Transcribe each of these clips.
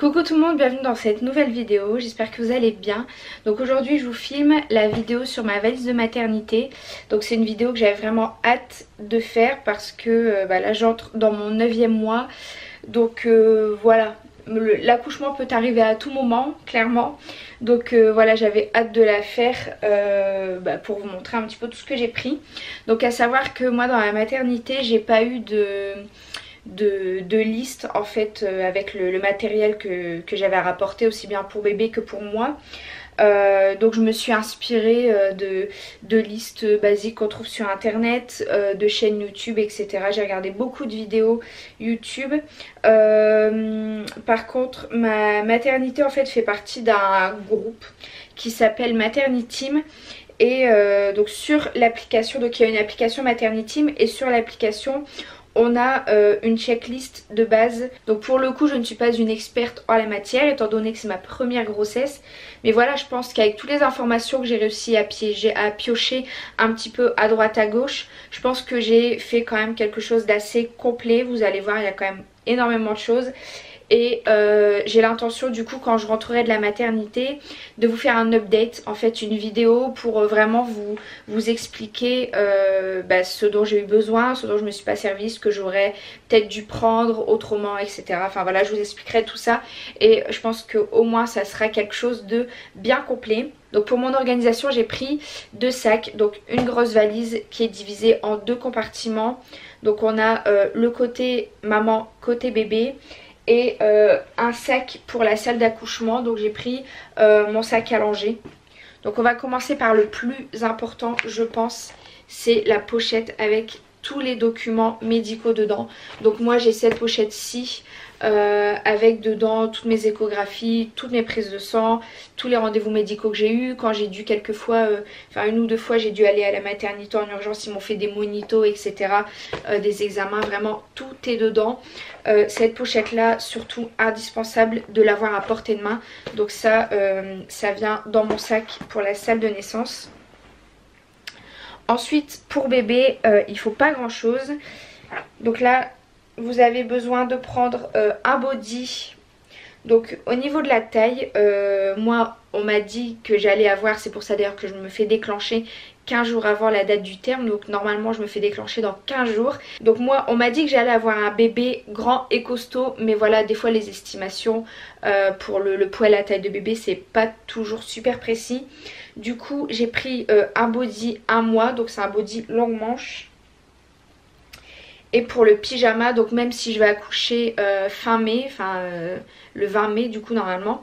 Coucou tout le monde, bienvenue dans cette nouvelle vidéo, j'espère que vous allez bien. Donc aujourd'hui je vous filme la vidéo sur ma valise de maternité. Donc c'est une vidéo que j'avais vraiment hâte de faire parce que là j'entre dans mon 9e mois. Donc voilà, l'accouchement peut arriver à tout moment, clairement. Donc voilà, j'avais hâte de la faire pour vous montrer un petit peu tout ce que j'ai pris. Donc à savoir que moi dans la maternité j'ai pas eu de liste en fait avec le matériel que j'avais à rapporter aussi bien pour bébé que pour moi. Donc je me suis inspirée de listes basiques qu'on trouve sur internet, de chaînes YouTube, etc. J'ai regardé beaucoup de vidéos YouTube. Par contre ma maternité en fait fait partie d'un groupe qui s'appelle Materniteam. Et donc sur l'application, donc il y a une application Materniteam et sur l'application on a une checklist de base. Donc pour le coup je ne suis pas une experte en la matière étant donné que c'est ma première grossesse. Mais voilà, je pense qu'avec toutes les informations que j'ai réussi à piocher un petit peu à droite à gauche, je pense que j'ai fait quand même quelque chose d'assez complet. Vous allez voir, il y a quand même énormément de choses. Et j'ai l'intention du coup quand je rentrerai de la maternité de vous faire un update, en fait une vidéo pour vraiment vous expliquer ce dont j'ai eu besoin, ce dont je me suis pas servie, ce que j'aurais peut-être dû prendre autrement, etc. Enfin voilà, je vous expliquerai tout ça et je pense qu'au moins ça sera quelque chose de bien complet. Donc pour mon organisation j'ai pris 2 sacs, donc une grosse valise qui est divisée en 2 compartiments. Donc on a le côté maman, côté bébé. Et un sac pour la salle d'accouchement. Donc j'ai pris mon sac à langer. Donc on va commencer par le plus important je pense. C'est la pochette avec tous les documents médicaux dedans. Donc moi j'ai cette pochette-ci avec dedans toutes mes échographies, toutes mes prises de sang, tous les rendez-vous médicaux que j'ai eu. Quand j'ai dû quelquefois, une ou deux fois j'ai dû aller à la maternité en urgence, ils m'ont fait des monitos, etc. Des examens, vraiment tout est dedans. Cette pochette là, surtout indispensable de l'avoir à portée de main. Donc ça vient dans mon sac pour la salle de naissance. Ensuite pour bébé il faut pas grand chose. Donc là vous avez besoin de prendre un body. Donc au niveau de la taille, moi on m'a dit que j'allais avoir, c'est pour ça d'ailleurs que je me fais déclencher 15 jours avant la date du terme. Donc normalement je me fais déclencher dans 15 jours. Donc moi on m'a dit que j'allais avoir un bébé grand et costaud. Mais voilà, des fois les estimations pour le poids et la taille de bébé c'est pas toujours super précis. Du coup j'ai pris un body 1 mois, donc c'est un body longue manche. Et pour le pyjama, donc même si je vais accoucher fin mai, le 20 mai du coup normalement,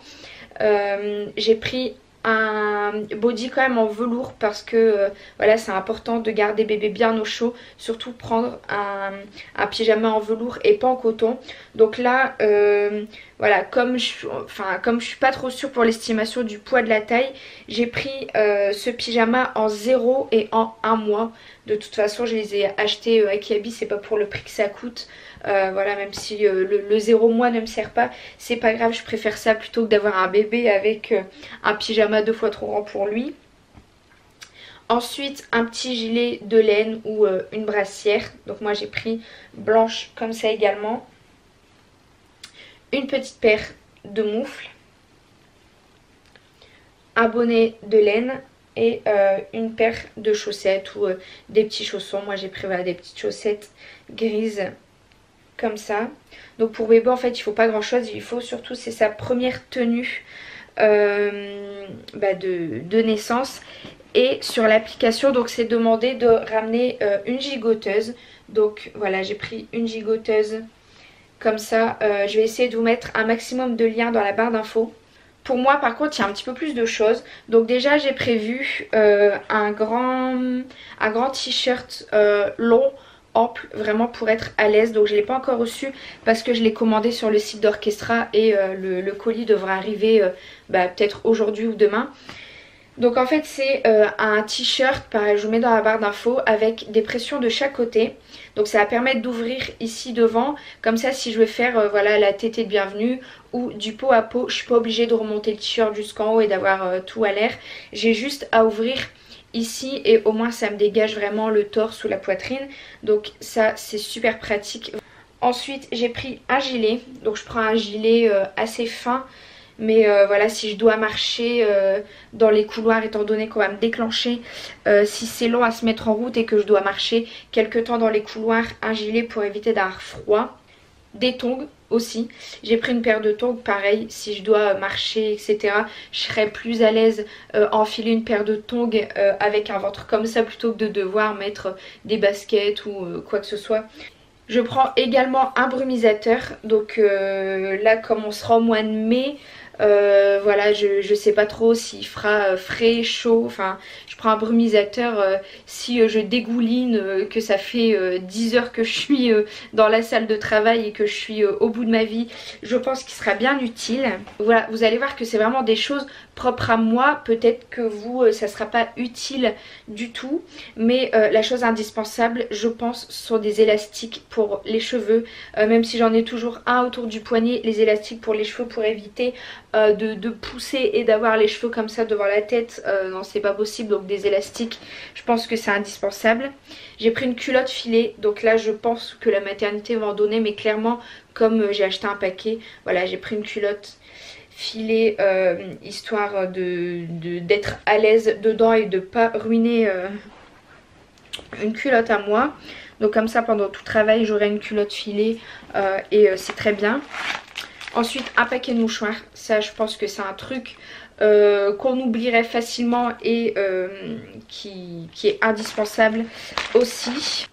j'ai pris un body quand même en velours parce que voilà, c'est important de garder bébé bien au chaud, surtout prendre un pyjama en velours et pas en coton. Donc là voilà, comme je suis pas trop sûre pour l'estimation du poids de la taille, j'ai pris ce pyjama en 0 et en 1 mois. De toute façon je les ai achetés à Kiabi, c'est pas pour le prix que ça coûte. Voilà, même si le 0 mois ne me sert pas, c'est pas grave, je préfère ça plutôt que d'avoir un bébé avec un pyjama 2 fois trop grand pour lui. Ensuite un petit gilet de laine ou une brassière. Donc moi j'ai pris blanche comme ça également. Une petite paire de moufles. Un bonnet de laine. Et une paire de chaussettes ou des petits chaussons. Moi j'ai pris des petites chaussettes grises comme ça. Donc pour bébé en fait il faut pas grand chose. Il faut surtout, c'est sa première tenue de naissance. Et sur l'application donc c'est demandé de ramener une gigoteuse. Donc voilà, j'ai pris une gigoteuse comme ça. Je vais essayer de vous mettre un maximum de liens dans la barre d'infos. Pour moi par contre il y a un petit peu plus de choses. Donc déjà j'ai prévu un grand t-shirt long, ample, vraiment pour être à l'aise. Donc je ne l'ai pas encore reçu parce que je l'ai commandé sur le site d'Orchestra. Et le colis devra arriver peut-être aujourd'hui ou demain. Donc en fait c'est un t-shirt, pareil je vous mets dans la barre d'infos, avec des pressions de chaque côté. Donc ça va permettre d'ouvrir ici devant. Comme ça si je veux faire la tétée de bienvenue ou du pot à pot, je suis pas obligée de remonter le t-shirt jusqu'en haut et d'avoir tout à l'air. J'ai juste à ouvrir ici et au moins ça me dégage vraiment le torse ou la poitrine. Donc ça c'est super pratique. Ensuite j'ai pris un gilet, donc je prends un gilet assez fin. Mais voilà, si je dois marcher dans les couloirs, étant donné qu'on va me déclencher, si c'est long à se mettre en route et que je dois marcher quelque temps dans les couloirs, un gilet pour éviter d'avoir froid. Des tongs aussi. J'ai pris une paire de tongs, pareil, si je dois marcher, etc. Je serais plus à l'aise à enfiler une paire de tongs avec un ventre comme ça plutôt que de devoir mettre des baskets ou quoi que ce soit. Je prends également un brumisateur. Donc là, comme on sera au mois de mai, voilà, je sais pas trop s'il fera frais, chaud. Enfin, je prends un brumisateur si je dégouline, que ça fait 10 heures que je suis dans la salle de travail et que je suis au bout de ma vie. Je pense qu'il sera bien utile. Voilà, vous allez voir que c'est vraiment des choses propres à moi. Peut-être que vous, ça sera pas utile du tout. Mais la chose indispensable, je pense, sont des élastiques pour les cheveux. Même si j'en ai toujours un autour du poignet, les élastiques pour les cheveux pour éviter de pousser et d'avoir les cheveux comme ça devant la tête, non c'est pas possible, donc des élastiques je pense que c'est indispensable. J'ai pris une culotte filée, donc là je pense que la maternité va en donner, mais clairement comme j'ai acheté un paquet, voilà j'ai pris une culotte filée histoire d'être à l'aise dedans et de pas ruiner une culotte à moi. Donc comme ça pendant tout travail j'aurai une culotte filée et c'est très bien. Ensuite un paquet de mouchoirs, ça je pense que c'est un truc qu'on oublierait facilement et qui est indispensable aussi.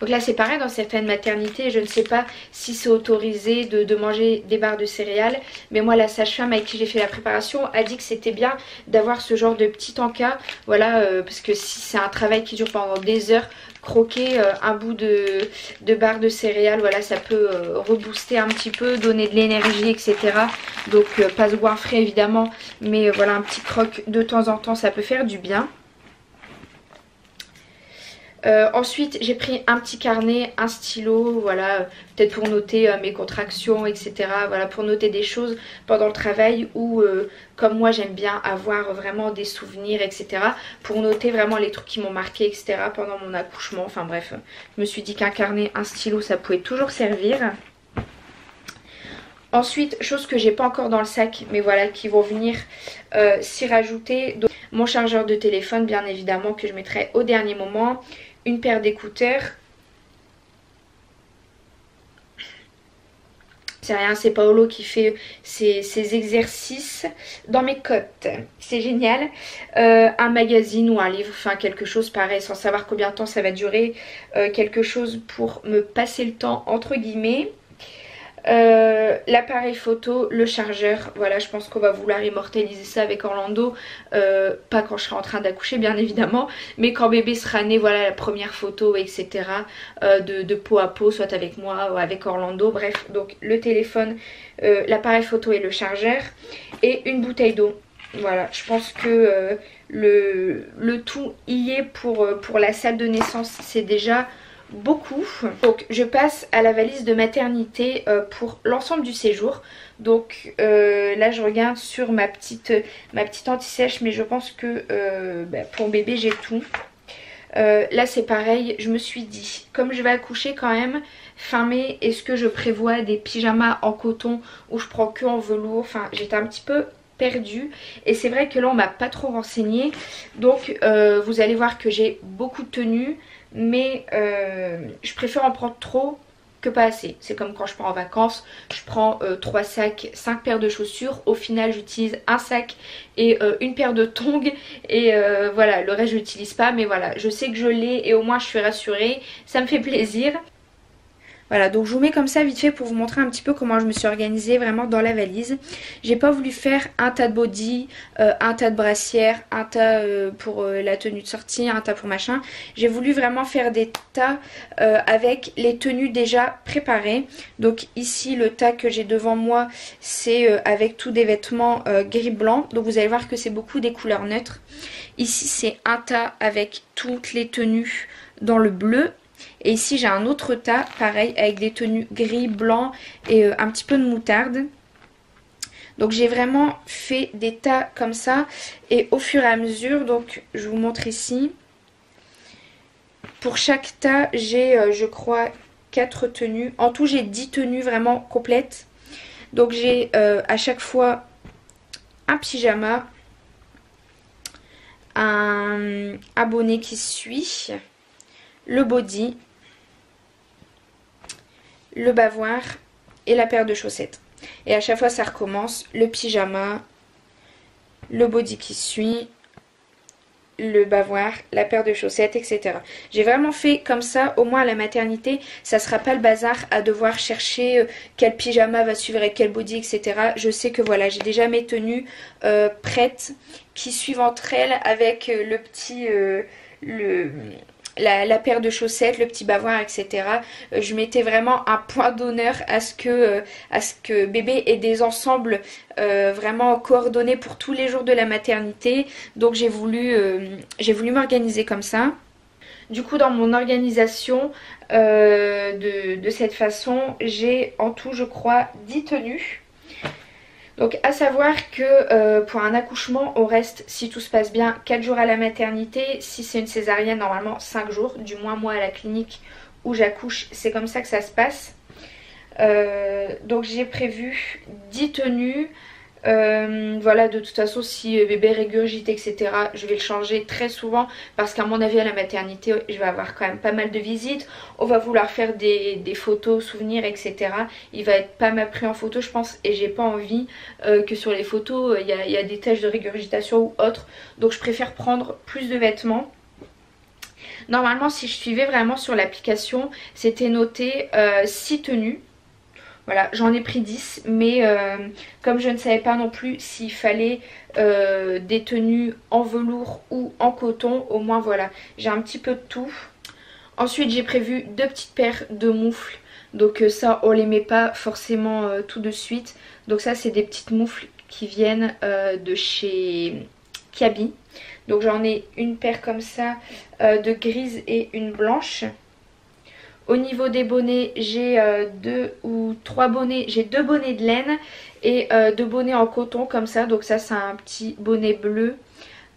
Donc là c'est pareil, dans certaines maternités, je ne sais pas si c'est autorisé de manger des barres de céréales. Mais moi la sage-femme avec qui j'ai fait la préparation a dit que c'était bien d'avoir ce genre de petit encas. Voilà, parce que si c'est un travail qui dure pendant des heures, croquer un bout de barre de céréales, voilà, ça peut rebooster un petit peu, donner de l'énergie, etc. Donc pas se goinfrer évidemment, mais voilà, un petit croc de temps en temps, ça peut faire du bien. Ensuite j'ai pris un petit carnet, un stylo, voilà, peut-être pour noter mes contractions, etc. Voilà, pour noter des choses pendant le travail ou comme moi j'aime bien avoir vraiment des souvenirs, etc. Pour noter vraiment les trucs qui m'ont marqué, etc. pendant mon accouchement. Enfin bref, je me suis dit qu'un carnet, un stylo, ça pouvait toujours servir. Ensuite, chose que j'ai pas encore dans le sac, mais voilà, qui vont venir s'y rajouter. Donc, mon chargeur de téléphone, bien évidemment, que je mettrai au dernier moment. Une paire d'écouteurs. C'est rien, c'est Paolo qui fait ses exercices dans mes côtes. C'est génial. Un magazine ou un livre, enfin quelque chose pareil, sans savoir combien de temps ça va durer. Quelque chose pour me passer le temps, entre guillemets. L'appareil photo, le chargeur, voilà, je pense qu'on va vouloir immortaliser ça avec Orlando, pas quand je serai en train d'accoucher bien évidemment, mais quand bébé sera né, voilà la première photo, etc. De peau à peau, soit avec moi ou avec Orlando, bref, donc le téléphone, l'appareil photo et le chargeur, et une bouteille d'eau. Voilà, je pense que le tout y est pour la salle de naissance, c'est déjà beaucoup. Donc je passe à la valise de maternité pour l'ensemble du séjour. Donc là je regarde sur ma petite anti-sèche, mais je pense que pour bébé j'ai tout. Là c'est pareil, je me suis dit, comme je vais accoucher quand même fin mai, est-ce que je prévois des pyjamas en coton ou je prends que en velours? Enfin j'étais un petit peu perdue et c'est vrai que là on m'a pas trop renseigné, donc vous allez voir que j'ai beaucoup de tenues, mais je préfère en prendre trop que pas assez. C'est comme quand je pars en vacances, je prends 3 sacs, 5 paires de chaussures, au final j'utilise un sac et une paire de tongs et voilà, le reste je l'utilise pas, mais voilà, je sais que je l'ai et au moins je suis rassurée, ça me fait plaisir. Voilà, donc je vous mets comme ça vite fait pour vous montrer un petit peu comment je me suis organisée vraiment dans la valise. J'ai pas voulu faire un tas de body, un tas de brassières, un tas pour la tenue de sortie, un tas pour machin. J'ai voulu vraiment faire des tas avec les tenues déjà préparées. Donc ici le tas que j'ai devant moi c'est avec tous des vêtements gris-blanc. Donc vous allez voir que c'est beaucoup des couleurs neutres. Ici c'est un tas avec toutes les tenues dans le bleu. Et ici j'ai un autre tas, pareil, avec des tenues gris, blanc et un petit peu de moutarde. Donc j'ai vraiment fait des tas comme ça. Et au fur et à mesure, donc je vous montre ici. Pour chaque tas, j'ai je crois 4 tenues. En tout j'ai 10 tenues vraiment complètes. Donc j'ai à chaque fois un pyjama, un bonnet qui suit, le body, le bavoir et la paire de chaussettes. Et à chaque fois ça recommence, le pyjama, le body qui suit, le bavoir, la paire de chaussettes, etc. J'ai vraiment fait comme ça, au moins à la maternité, ça sera pas le bazar à devoir chercher quel pyjama va suivre avec quel body, etc. Je sais que voilà, j'ai déjà mes tenues prêtes qui suivent entre elles avec le petit... la paire de chaussettes, le petit bavoir, etc. Je mettais vraiment un point d'honneur à ce que bébé ait des ensembles vraiment coordonnés pour tous les jours de la maternité. Donc j'ai voulu m'organiser comme ça. Du coup dans mon organisation de cette façon, j'ai en tout je crois 10 tenues. Donc à savoir que pour un accouchement on reste, si tout se passe bien, 4 jours à la maternité. Si c'est une césarienne normalement 5 jours, du moins moi à la clinique où j'accouche c'est comme ça que ça se passe. Donc j'ai prévu 10 tenues. Voilà, de toute façon si bébé régurgite etc je vais le changer très souvent parce qu'à mon avis à la maternité je vais avoir quand même pas mal de visites, on va vouloir faire des photos, souvenirs etc. Il va être pas mal pris en photo je pense et j'ai pas envie que sur les photos il y a des taches de régurgitation ou autre, donc je préfère prendre plus de vêtements. Normalement si je suivais vraiment sur l'application c'était noté 6 tenues. Voilà, j'en ai pris 10, mais comme je ne savais pas non plus s'il fallait des tenues en velours ou en coton, au moins voilà, j'ai un petit peu de tout. Ensuite j'ai prévu 2 petites paires de moufles, donc ça on les met pas forcément tout de suite. Donc ça c'est des petites moufles qui viennent de chez Kiabi. Donc j'en ai une paire comme ça de grise et une blanche. Au niveau des bonnets, j'ai 2 ou 3 bonnets. J'ai 2 bonnets de laine et 2 bonnets en coton comme ça. Donc ça c'est un petit bonnet bleu.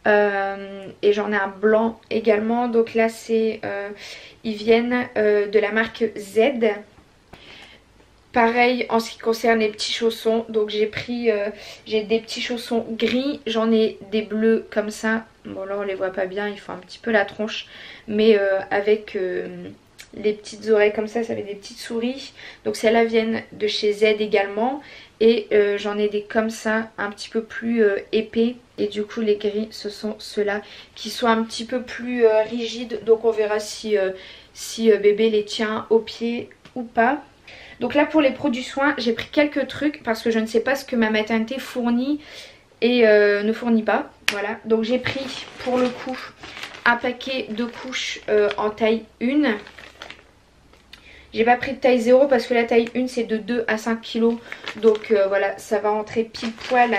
Et j'en ai un blanc également. Donc là ils viennent de la marque Z. Pareil en ce qui concerne les petits chaussons. Donc j'ai des petits chaussons gris. J'en ai des bleus comme ça. Bon là on les voit pas bien, il faut un petit peu la tronche. Mais avec... les petites oreilles comme ça fait des petites souris. Donc celles-là viennent de chez Z également. Et j'en ai des comme ça un petit peu plus épais. Et du coup les gris ce sont ceux-là qui sont un petit peu plus rigides. Donc on verra si bébé les tient au pied ou pas. Donc là pour les produits soins j'ai pris quelques trucs parce que je ne sais pas ce que ma maternité fournit et ne fournit pas. Voilà, donc j'ai pris pour le coup un paquet de couches en taille 1. J'ai pas pris de taille 0 parce que la taille 1 c'est de 2 à 5 kg. Donc voilà, ça va rentrer pile poil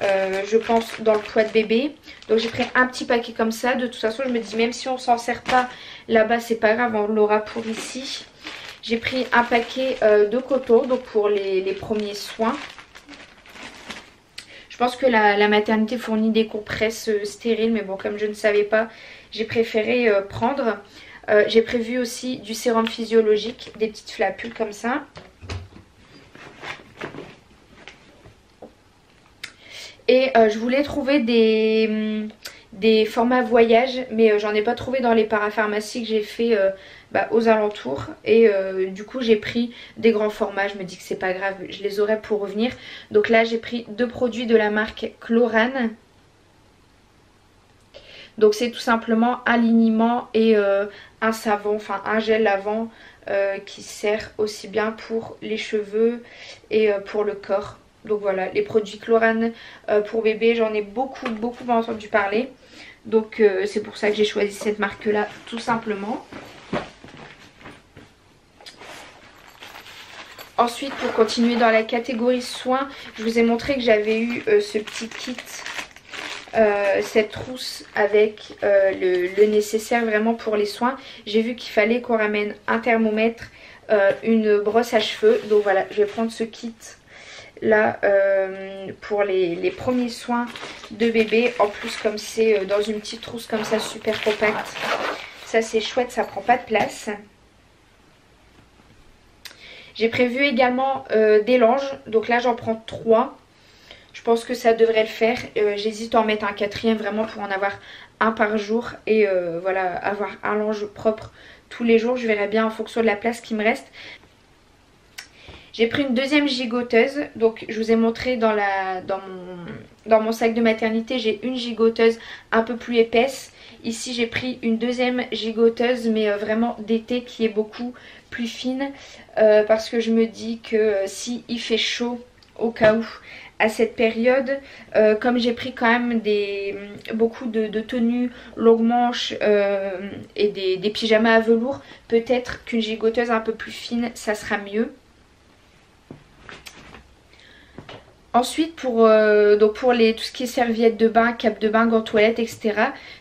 je pense dans le poids de bébé. Donc j'ai pris un petit paquet comme ça. De toute façon je me dis même si on s'en sert pas là-bas c'est pas grave, on l'aura pour ici. J'ai pris un paquet de coton donc pour les premiers soins. Je pense que la maternité fournit des compresses stériles, mais bon comme je ne savais pas j'ai préféré prendre. J'ai prévu aussi du sérum physiologique, des petites flapules comme ça. Et je voulais trouver des formats voyage, mais j'en ai pas trouvé dans les parapharmacies que j'ai fait aux alentours. Et du coup j'ai pris des grands formats, je me dis que c'est pas grave, je les aurai pour revenir. Donc là j'ai pris 2 produits de la marque Chlorane. Donc c'est tout simplement un liniment et un savon, enfin un gel lavant qui sert aussi bien pour les cheveux et pour le corps. Donc voilà, les produits Chlorane pour bébé, j'en ai beaucoup entendu parler. Donc c'est pour ça que j'ai choisi cette marque là tout simplement. Ensuite pour continuer dans la catégorie soins, je vous ai montré que j'avais eu ce petit kit. Cette trousse avec le nécessaire vraiment pour les soins. J'ai vu qu'il fallait qu'on ramène un thermomètre, une brosse à cheveux. Donc voilà, je vais prendre ce kit là pour les premiers soins de bébé. En plus comme c'est dans une petite trousse comme ça super compacte, ça c'est chouette, ça prend pas de place. J'ai prévu également des langes, donc là j'en prends 3. Je pense que ça devrait le faire. J'hésite à en mettre un 4e vraiment pour en avoir un par jour et voilà, avoir un lange propre tous les jours. Je verrai bien en fonction de la place qui me reste. J'ai pris une 2e gigoteuse, donc je vous ai montré dans mon sac de maternité, j'ai une gigoteuse un peu plus épaisse. Ici j'ai pris une 2e gigoteuse mais vraiment d'été qui est beaucoup plus fine parce que je me dis que si il fait chaud au cas où à cette période, comme j'ai pris quand même beaucoup de tenues longues manches et des pyjamas à velours, peut-être qu'une gigoteuse un peu plus fine ça sera mieux. Ensuite pour tout ce qui est serviettes de bain, cape de bain, gants toilettes, etc.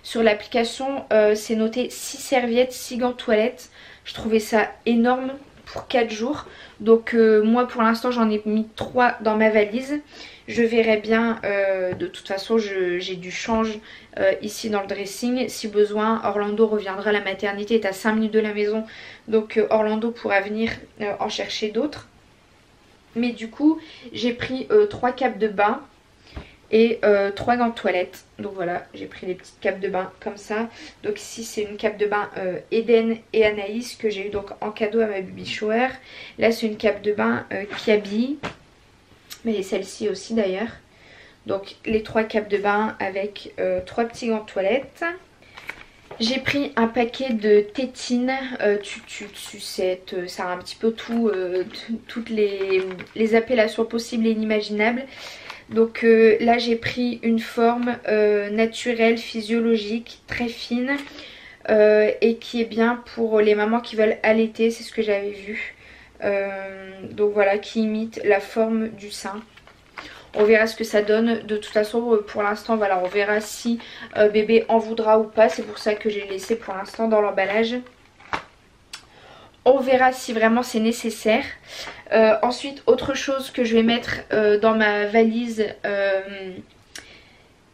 Sur l'application c'est noté 6 serviettes, 6 gants toilettes. Je trouvais ça énorme pour 4 jours. Donc moi pour l'instant j'en ai mis 3 dans ma valise. Je verrai bien, de toute façon j'ai du change ici dans le dressing. Si besoin, Orlando reviendra, la maternité est à 5 minutes de la maison. Donc Orlando pourra venir en chercher d'autres. Mais du coup j'ai pris 3 capes de bain et 3 gants de toilette. Donc voilà, j'ai pris les petites capes de bain comme ça. Donc ici c'est une cape de bain Eden et Anaïs que j'ai eu donc en cadeau à ma baby shower. Là c'est une cape de bain Kiabi, mais celle-ci aussi d'ailleurs. Donc les 3 capes de bain avec 3 petits gants de toilette. J'ai pris un paquet de tétines, sucettes, ça a un petit peu toutes les appellations possibles et inimaginables. Donc là j'ai pris une forme naturelle, physiologique, très fine et qui est bien pour les mamans qui veulent allaiter, c'est ce que j'avais vu. Donc voilà, qui imite la forme du sein. On verra ce que ça donne. De toute façon pour l'instant voilà, on verra si bébé en voudra ou pas. C'est pour ça que j'ai laissé pour l'instant dans l'emballage. On verra si vraiment c'est nécessaire. Ensuite autre chose que je vais mettre dans ma valise.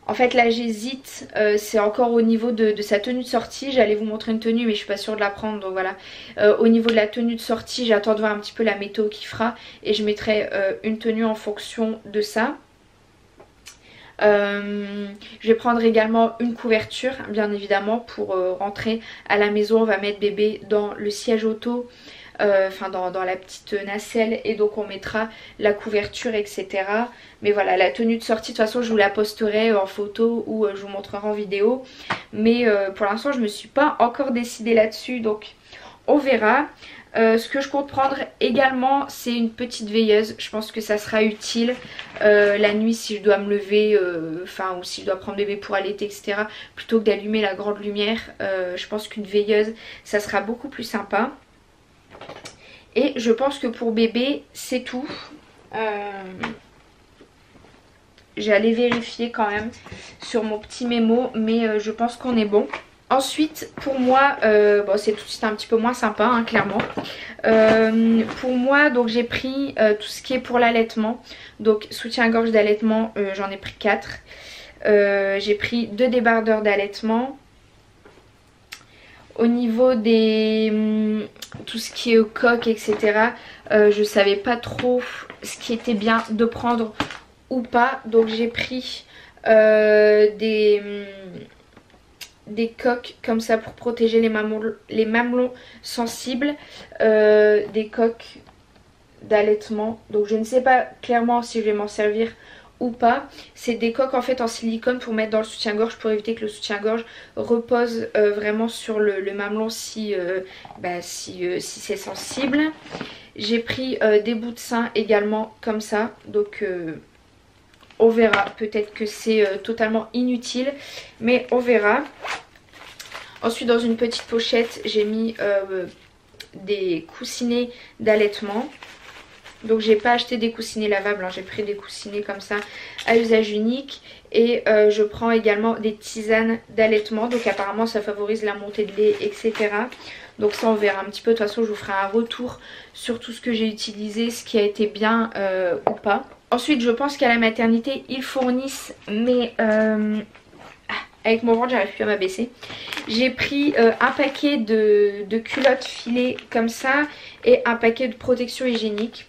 En fait là j'hésite, c'est encore au niveau de sa tenue de sortie. J'allais vous montrer une tenue mais je suis pas sûre de la prendre, donc voilà. Au niveau de la tenue de sortie, j'attends de voir un petit peu la météo qui fera et je mettrai une tenue en fonction de ça. Je vais prendre également une couverture bien évidemment pour rentrer à la maison. On va mettre bébé dans le siège auto. Enfin dans la petite nacelle et donc on mettra la couverture etc. Mais voilà, la tenue de sortie de toute façon je vous la posterai en photo ou je vous montrerai en vidéo. Mais pour l'instant je me suis pas encore décidée là-dessus, donc on verra. Ce que je compte prendre également c'est une petite veilleuse. Je pense que ça sera utile la nuit si je dois me lever ou si je dois prendre bébé pour allaiter etc. Plutôt que d'allumer la grande lumière, je pense qu'une veilleuse ça sera beaucoup plus sympa. Et je pense que pour bébé c'est tout. J'allais vérifier quand même sur mon petit mémo, mais je pense qu'on est bon. Ensuite pour moi, bon c'est tout de suite un petit peu moins sympa hein, clairement. Pour moi donc j'ai pris tout ce qui est pour l'allaitement. Donc soutien-gorge d'allaitement, j'en ai pris 4. J'ai pris 2 débardeurs d'allaitement. Au niveau des tout ce qui est coque etc. Je savais pas trop ce qui était bien de prendre ou pas. Donc j'ai pris des coques comme ça pour protéger les mamelons sensibles. Des coques d'allaitement. Donc je ne sais pas clairement si je vais m'en servir ou pas. C'est des coques en fait en silicone pour mettre dans le soutien-gorge pour éviter que le soutien-gorge repose vraiment sur le mamelon si c'est sensible. J'ai pris des bouts de sein également comme ça, donc on verra. Peut-être que c'est totalement inutile mais on verra. Ensuite dans une petite pochette j'ai mis des coussinets d'allaitement. Donc j'ai pas acheté des coussinets lavables, hein. J'ai pris des coussinets comme ça à usage unique. Et je prends également des tisanes d'allaitement. Donc apparemment ça favorise la montée de lait etc. Donc ça on verra un petit peu. De toute façon je vous ferai un retour sur tout ce que j'ai utilisé, ce qui a été bien ou pas. Ensuite je pense qu'à la maternité ils fournissent avec mon ventre j'arrive plus à m'abaisser. J'ai pris un paquet de culottes filées comme ça et un paquet de protection hygiénique.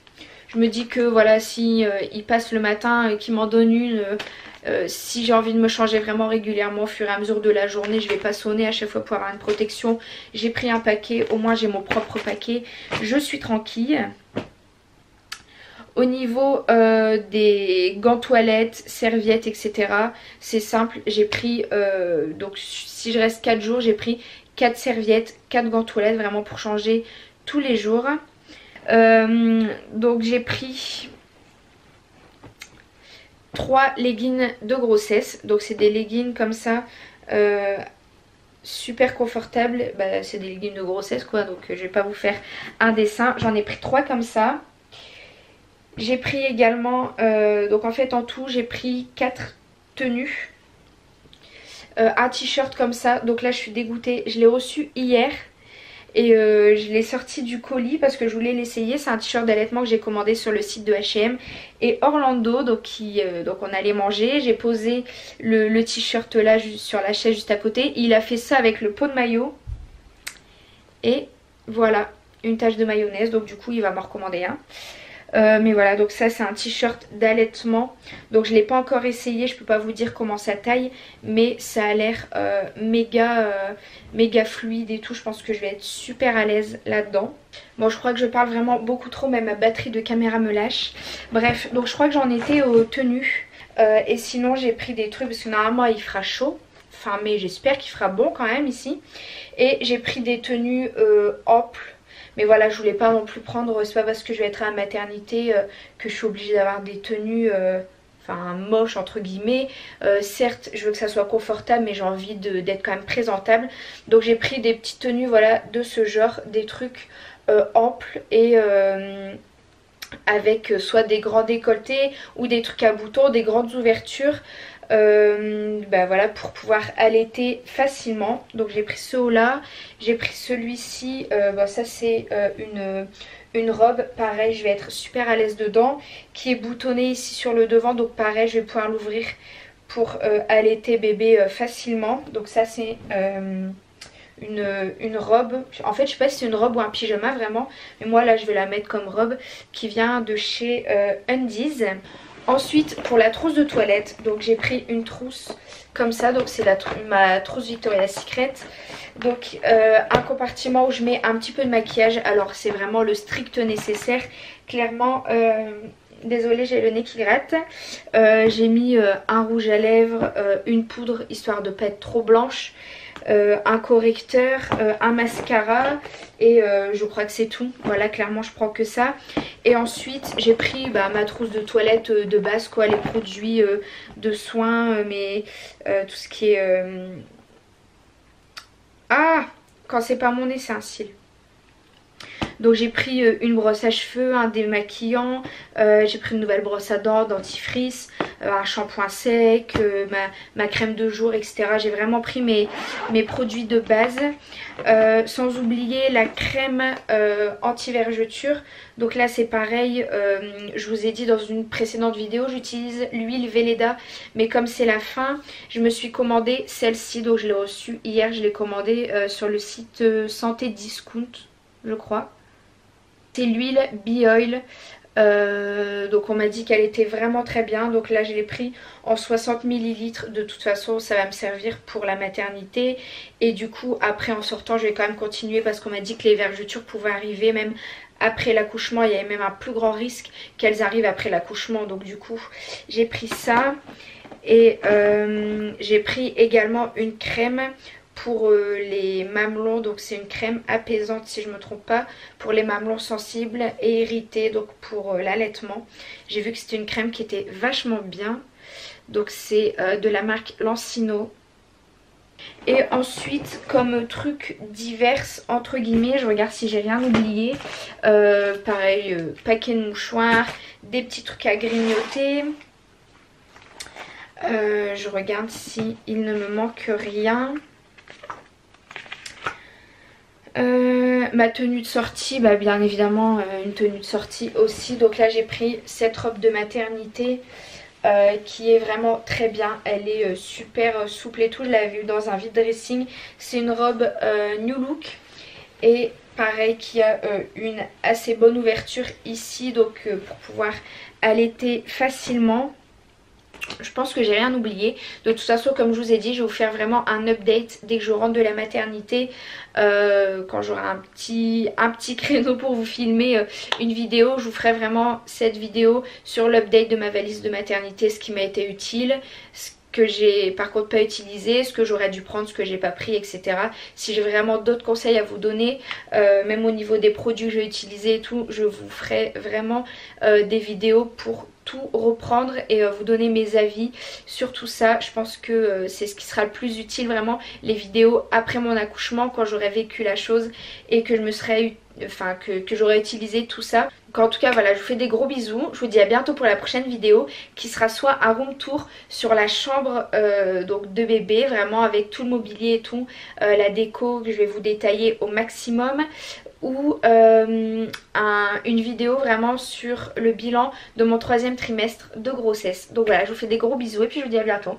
Je me dis que voilà, si il passe le matin et qu'il m'en donne une, si j'ai envie de me changer vraiment régulièrement au fur et à mesure de la journée, je vais pas sonner à chaque fois pour avoir une protection. J'ai pris un paquet, au moins j'ai mon propre paquet, je suis tranquille. Au niveau des gants toilettes, serviettes, etc. c'est simple, j'ai pris, donc si je reste 4 jours, j'ai pris 4 serviettes, 4 gants toilettes vraiment pour changer tous les jours. Donc j'ai pris 3 leggings de grossesse, donc c'est des leggings comme ça, super confortables, bah, c'est des leggings de grossesse quoi, donc je vais pas vous faire un dessin, j'en ai pris 3 comme ça. J'ai pris également, donc en fait en tout j'ai pris 4 tenues, un t-shirt comme ça, donc là je suis dégoûtée, je l'ai reçu hier. Et je l'ai sorti du colis parce que je voulais l'essayer. C'est un t-shirt d'allaitement que j'ai commandé sur le site de H&M et Orlando. Donc on allait manger. J'ai posé le t-shirt là sur la chaise juste à côté. Il a fait ça avec le pot de maillot. Et voilà, une tache de mayonnaise. Donc du coup il va m'en recommander un. Mais voilà, donc ça c'est un t-shirt d'allaitement. Donc je l'ai pas encore essayé, je peux pas vous dire comment ça taille, mais ça a l'air méga fluide et tout. Je pense que je vais être super à l'aise là-dedans. Bon, je crois que je parle vraiment beaucoup trop, même ma batterie de caméra me lâche. Bref, donc je crois que j'en étais aux tenues. Et sinon j'ai pris des trucs parce que normalement il fera chaud. Enfin mais j'espère qu'il fera bon quand même ici. Et j'ai pris des tenues amples. Mais voilà, je voulais pas non plus prendre, c'est pas parce que je vais être à la maternité que je suis obligée d'avoir des tenues enfin moches entre guillemets. Certes, je veux que ça soit confortable mais j'ai envie d'être quand même présentable. Donc j'ai pris des petites tenues voilà de ce genre, des trucs amples et avec soit des grands décolletés ou des trucs à boutons, des grandes ouvertures. Bah voilà, pour pouvoir allaiter facilement. Donc j'ai pris ce haut là, j'ai pris celui-ci, bah ça c'est une robe, pareil je vais être super à l'aise dedans, qui est boutonnée ici sur le devant, donc pareil je vais pouvoir l'ouvrir pour allaiter bébé facilement. Donc ça c'est une robe, en fait je sais pas si c'est une robe ou un pyjama vraiment, mais moi là je vais la mettre comme robe, qui vient de chez Undies. Ensuite pour la trousse de toilette, donc j'ai pris une trousse comme ça, donc c'est ma trousse Victoria's Secret. Donc un compartiment où je mets un petit peu de maquillage, alors c'est vraiment le strict nécessaire, clairement. Désolée, j'ai le nez qui gratte. J'ai mis un rouge à lèvres, une poudre histoire de pas être trop blanche, un correcteur, un mascara et je crois que c'est tout. Voilà, clairement je prends que ça. Et ensuite j'ai pris ma trousse de toilette de base quoi, les produits de soins, mais tout ce qui est... Ah, quand c'est pas mon nez c'est un cil. Donc j'ai pris une brosse à cheveux, un démaquillant, j'ai pris une nouvelle brosse à dents, dentifrice, un shampoing sec, ma crème de jour, etc. J'ai vraiment pris mes produits de base, sans oublier la crème anti-vergeture. Donc là c'est pareil, je vous ai dit dans une précédente vidéo, j'utilise l'huile Velleda, mais comme c'est la fin, je me suis commandé celle-ci, donc je l'ai reçue hier, je l'ai commandée sur le site Santé Discount, je crois. C'est l'huile Bioil, donc on m'a dit qu'elle était vraiment très bien, donc là je l'ai pris en 60 ml, de toute façon ça va me servir pour la maternité et du coup après en sortant je vais quand même continuer parce qu'on m'a dit que les vergetures pouvaient arriver même après l'accouchement, il y avait même un plus grand risque qu'elles arrivent après l'accouchement, donc du coup j'ai pris ça et j'ai pris également une crème pour les mamelons, donc c'est une crème apaisante si je me trompe pas, pour les mamelons sensibles et irrités, donc pour l'allaitement. J'ai vu que c'était une crème qui était vachement bien, donc c'est de la marque Lancino. Et ensuite comme truc divers entre guillemets, je regarde si j'ai rien oublié, pareil paquet de mouchoirs, des petits trucs à grignoter. Je regarde si il ne me manque rien. Ma tenue de sortie, bien évidemment une tenue de sortie aussi. Donc là j'ai pris cette robe de maternité qui est vraiment très bien. Elle est super souple et tout. Je l'avais vue dans un vide dressing. C'est une robe New Look et pareil qui a une assez bonne ouverture ici, donc pour pouvoir allaiter facilement. Je pense que j'ai rien oublié. De toute façon, comme je vous ai dit, je vais vous faire vraiment un update dès que je rentre de la maternité. Quand j'aurai un petit créneau pour vous filmer une vidéo, je vous ferai vraiment cette vidéo sur l'update de ma valise de maternité, ce qui m'a été utile, ce que j'ai par contre pas utilisé, ce que j'aurais dû prendre, ce que j'ai pas pris, etc. Si j'ai vraiment d'autres conseils à vous donner, même au niveau des produits que j'ai utilisés et tout, je vous ferai vraiment des vidéos pour tout reprendre et vous donner mes avis sur tout ça. Je pense que c'est ce qui sera le plus utile, vraiment les vidéos après mon accouchement, quand j'aurai vécu la chose et que je me serais que j'aurais utilisé tout ça. Donc en tout cas voilà, je vous fais des gros bisous. Je vous dis à bientôt pour la prochaine vidéo qui sera soit un room tour sur la chambre donc de bébé, vraiment avec tout le mobilier et tout, la déco que je vais vous détailler au maximum, ou une vidéo vraiment sur le bilan de mon 3e trimestre de grossesse. Donc voilà, je vous fais des gros bisous et puis je vous dis à bientôt.